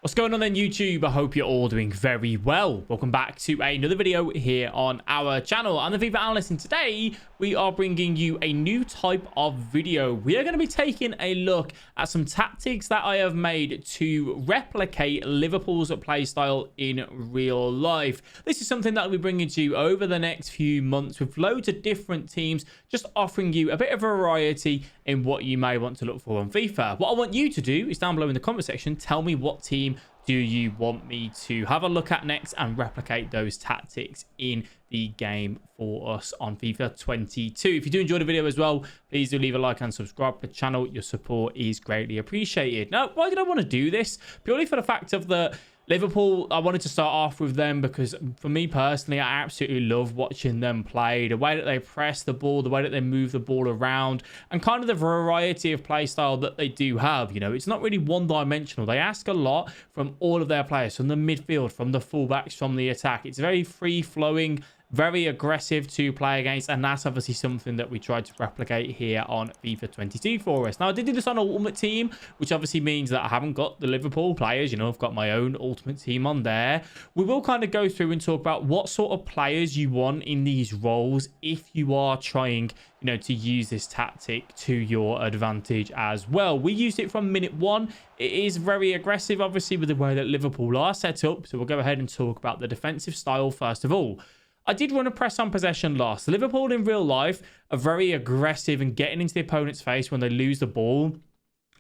What's going on then, YouTube? I hope you're all doing very well. Welcome back to another video here on our channel. I'm the FIFA Analyst, and today we are bringing you a new type of video. We are going to be taking a look at some tactics that I have made to replicate Liverpool's playstyle in real life. This is something that I'll be bringing to you over the next few months with loads of different teams, just offering you a bit of variety in what you may want to look for on FIFA. What I want you to do is down below in the comment section, tell me what team do you want me to have a look at next and replicate those tactics in the game for us on FIFA 22. If you do enjoy the video as well, please do leave a like and subscribe to the channel. Your support is greatly appreciated. Now, why did I want to do this? Purely for the fact of the Liverpool, I wanted to start off with them because for me personally, I absolutely love watching them play. The way that they press the ball, the way that they move the ball around, and kind of the variety of play style that they do have. You know, it's not really one-dimensional. They ask a lot from all of their players, from the midfield, from the fullbacks, from the attack. It's very free-flowing, very aggressive to play against, and that's obviously something that we tried to replicate here on FIFA 22 for us. Now, I did do this on Ultimate Team, which obviously means that I haven't got the Liverpool players. You know, I've got my own Ultimate Team on there. We will kind of go through and talk about what sort of players you want in these roles if you are trying, you know, to use this tactic to your advantage as well. We used it from minute one. It is very aggressive, obviously, with the way that Liverpool are set up. So we'll go ahead and talk about the defensive style first of all. I did run a press on possession loss. Liverpool in real life are very aggressive and getting into the opponent's face when they lose the ball.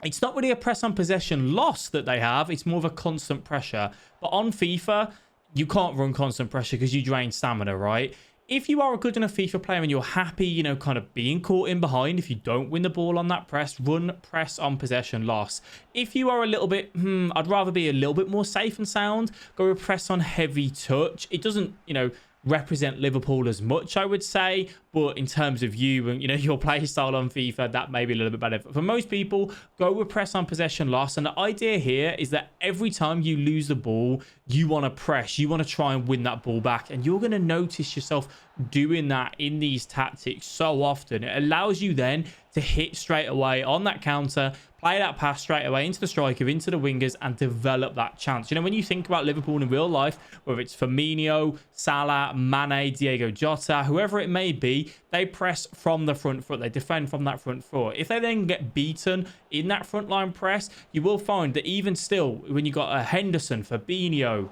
It's not really a press on possession loss that they have. It's more of a constant pressure. But on FIFA, you can't run constant pressure because you drain stamina, right? If you are a good enough FIFA player and you're happy, you know, kind of being caught in behind, if you don't win the ball on that press, run press on possession loss. If you are a little bit, I'd rather be a little bit more safe and sound, go with press on heavy touch. It doesn't, you know, represent Liverpool as much, I would say, but in terms of you and, you know, your play style on FIFA, that may be a little bit better. For most people, go with press on possession loss, and the idea here is that every time you lose the ball, you want to press, you want to try and win that ball back, and you're going to notice yourself doing that in these tactics so often. It allows you then to hit straight away on that counter, play that pass straight away into the striker, into the wingers, and develop that chance. You know, when you think about Liverpool in real life, whether it's Firmino, Salah, Mane, Diego Jota, whoever it may be, they press from the front foot. They defend from that front foot. If they then get beaten in that front line press, you will find that even still, when you got a Henderson, Fabinho,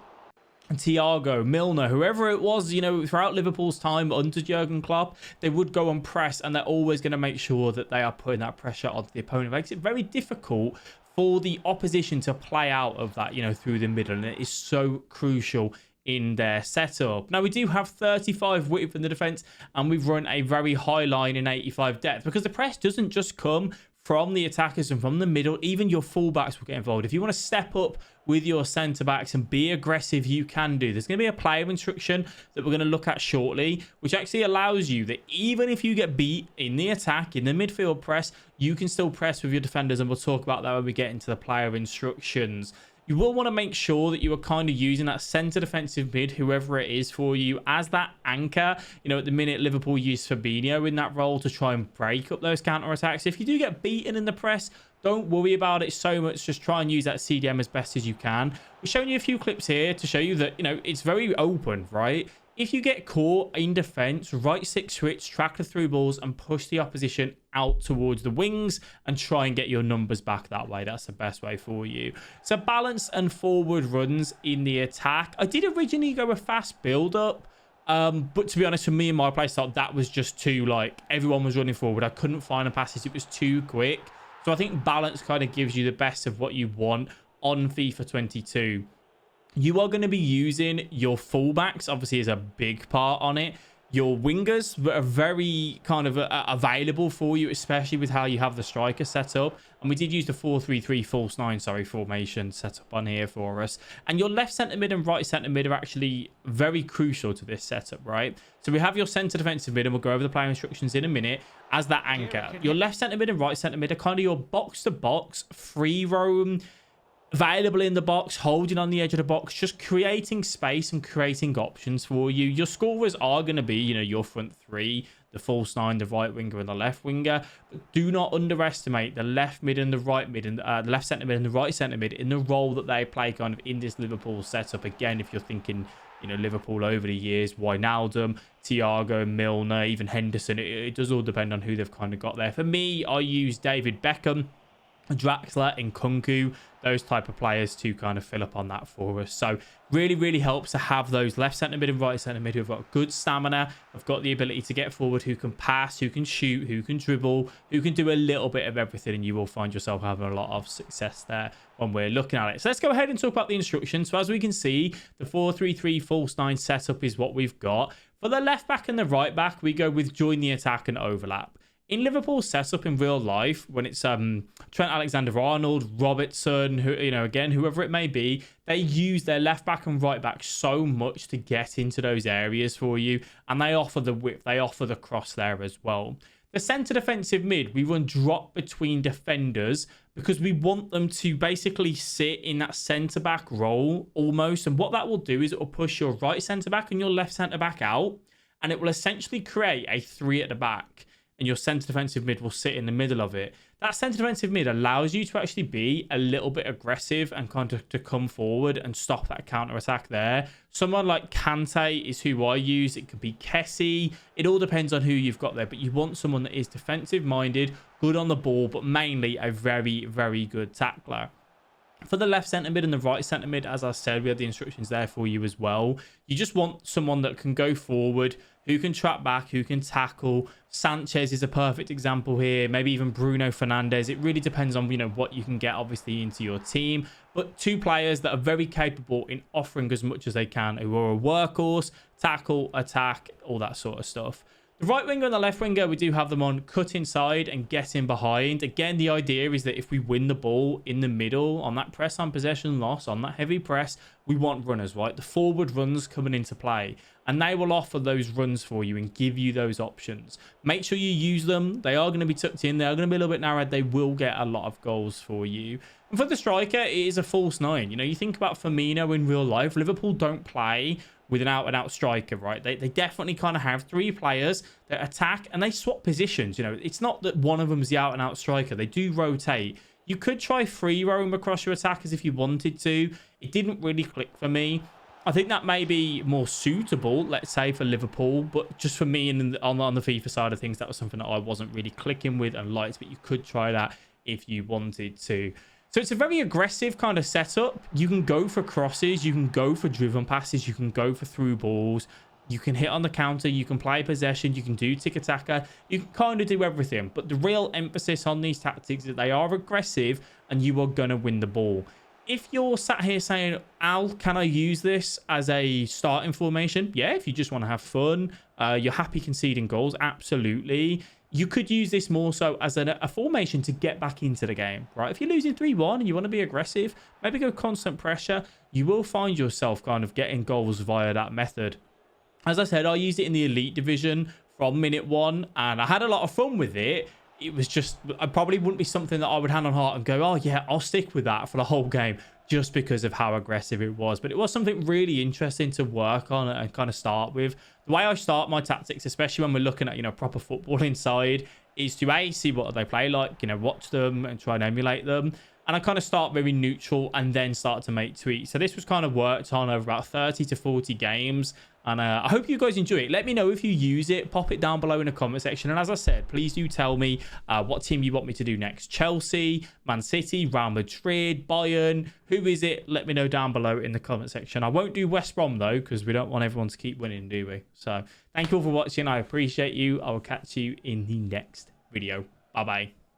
Thiago, Milner, whoever it was, you know, throughout Liverpool's time under Jurgen Klopp, they would go and press, and they're always going to make sure that they are putting that pressure onto the opponent. It makes it very difficult for the opposition to play out of that, you know, through the middle, and it is so crucial in their setup. Now, we do have 35 width in the defense, and we've run a very high line in 85 depth, because the press doesn't just come from the attackers and from the middle. Even your fullbacks will get involved. If you want to step up with your centre backs and be aggressive, you can do. There's going to be a player instruction that we're going to look at shortly, which actually allows you that even if you get beat in the attack, in the midfield press, you can still press with your defenders, and we'll talk about that when we get into the player instructions. You will want to make sure that you are kind of using that centre defensive mid, whoever it is for you, as that anchor. You know, at the minute, Liverpool use Fabinho in that role to try and break up those counter-attacks. If you do get beaten in the press, don't worry about it so much. Just try and use that CDM as best as you can. We're showing you a few clips here to show you that, you know, it's very open, right? If you get caught in defense, right stick switch, track the through balls, and push the opposition out towards the wings and try and get your numbers back that way. That's the best way for you. So balance and forward runs in the attack. I did originally go a fast build up, but to be honest, for me and my playstyle, that was just too, like, everyone was running forward. I couldn't find the passes. It was too quick. So I think balance kind of gives you the best of what you want on FIFA 22. You are going to be using your fullbacks, obviously, as a big part on it. Your wingers are very kind of available for you, especially with how you have the striker set up. And we did use the 4-3-3 false 9, formation set up on here for us. And your left centre mid and right centre mid are actually very crucial to this setup, right? So we have your centre defensive mid, and we'll go over the player instructions in a minute, as that anchor. Your left centre mid and right centre mid are kind of your box-to-box, free roam, available in the box, holding on the edge of the box, just creating space and creating options for you. Your scorers are going to be, you know, your front three, the false nine, the right winger, and the left winger. But do not underestimate the left mid and the right mid, and the left centre mid and the right centre mid in the role that they play kind of in this Liverpool setup. Again, if you're thinking, you know, Liverpool over the years, Wijnaldum, Thiago, Milner, even Henderson, it does all depend on who they've kind of got there. For me, I use David Beckham, Draxler, and Kunku, those type of players to kind of fill up on that for us. So really, really helps to have those left centre mid and right centre mid who've got good stamina, have got the ability to get forward, who can pass, who can shoot, who can dribble, who can do a little bit of everything, and you will find yourself having a lot of success there when we're looking at it. So let's go ahead and talk about the instructions. So as we can see, the 4-3-3 false nine setup is what we've got. For the left back and the right back, we go with join the attack and overlap. In Liverpool's setup in real life, when it's Trent Alexander-Arnold, Robertson, who, you know, again, whoever it may be, they use their left back and right back so much to get into those areas for you, and they offer the width, they offer the cross there as well. The centre defensive mid, we run drop between defenders because we want them to basically sit in that centre back role almost, and what that will do is it will push your right centre back and your left centre back out, and it will essentially create a 3 at the back. And your centre defensive mid will sit in the middle of it. That centre defensive mid allows you to actually be a little bit aggressive and kind of to come forward and stop that counter attack there. Someone like Kante is who I use. It could be Kessie. It all depends on who you've got there. But you want someone that is defensive minded, good on the ball, but mainly a very, very good tackler. For the left centre mid and the right centre mid, as I said, we have the instructions there for you as well. You just want someone that can go forward, who can track back, who can tackle. Sanchez is a perfect example here. Maybe even Bruno Fernandes. It really depends on, you know, what you can get, obviously, into your team. But two players that are very capable in offering as much as they can, who are a workhorse, tackle, attack, all that sort of stuff. The right winger and the left winger, we do have them on cut inside and get in behind. Again, the idea is that if we win the ball in the middle on that press on possession loss, on that heavy press, we want runners, right? The forward runs coming into play, and they will offer those runs for you and give you those options. Make sure you use them. They are going to be tucked in. They are going to be a little bit narrowed. They will get a lot of goals for you. And for the striker, it is a false nine. You know, you think about Firmino in real life. Liverpool don't play with an out-and-out striker, right? They definitely kind of have three players that attack and they swap positions. You know, it's not that one of them is the out-and-out striker. They do rotate. You could try free roam across your attackers if you wanted to. It didn't really click for me. I think that may be more suitable, let's say, for Liverpool, but just for me and on the FIFA side of things, that was something that I wasn't really clicking with and liked, but you could try that if you wanted to. So it's a very aggressive kind of setup. You can go for crosses, you can go for driven passes, you can go for through balls, you can hit on the counter, you can play possession, you can do tiki-taka, you can kind of do everything. But the real emphasis on these tactics is that they are aggressive and you are going to win the ball. If you're sat here saying, Al, can I use this as a starting formation? Yeah, if you just want to have fun, you're happy conceding goals, absolutely. You could use this more so as a formation to get back into the game, right? If you're losing 3-1 and you want to be aggressive, maybe go constant pressure, you will find yourself kind of getting goals via that method. As I said, I used it in the Elite Division from minute 1, and I had a lot of fun with it. It was just, I probably wouldn't be something that I would hand on heart and go, oh yeah, I'll stick with that for the whole game, just because of how aggressive it was. But it was something really interesting to work on and kind of start with. The way I start my tactics, especially when we're looking at, you know, proper football inside, is to see what they play like, you know, watch them and try and emulate them. And I kind of start very neutral and then start to make tweaks. So this was kind of worked on over about 30 to 40 games. And I hope you guys enjoy it. Let me know if you use it. Pop it down below in the comment section. And as I said, please do tell me what team you want me to do next. Chelsea, Man City, Real Madrid, Bayern. Who is it? Let me know down below in the comment section. I won't do West Brom though, because we don't want everyone to keep winning, do we? So thank you all for watching. I appreciate you. I will catch you in the next video. Bye-bye.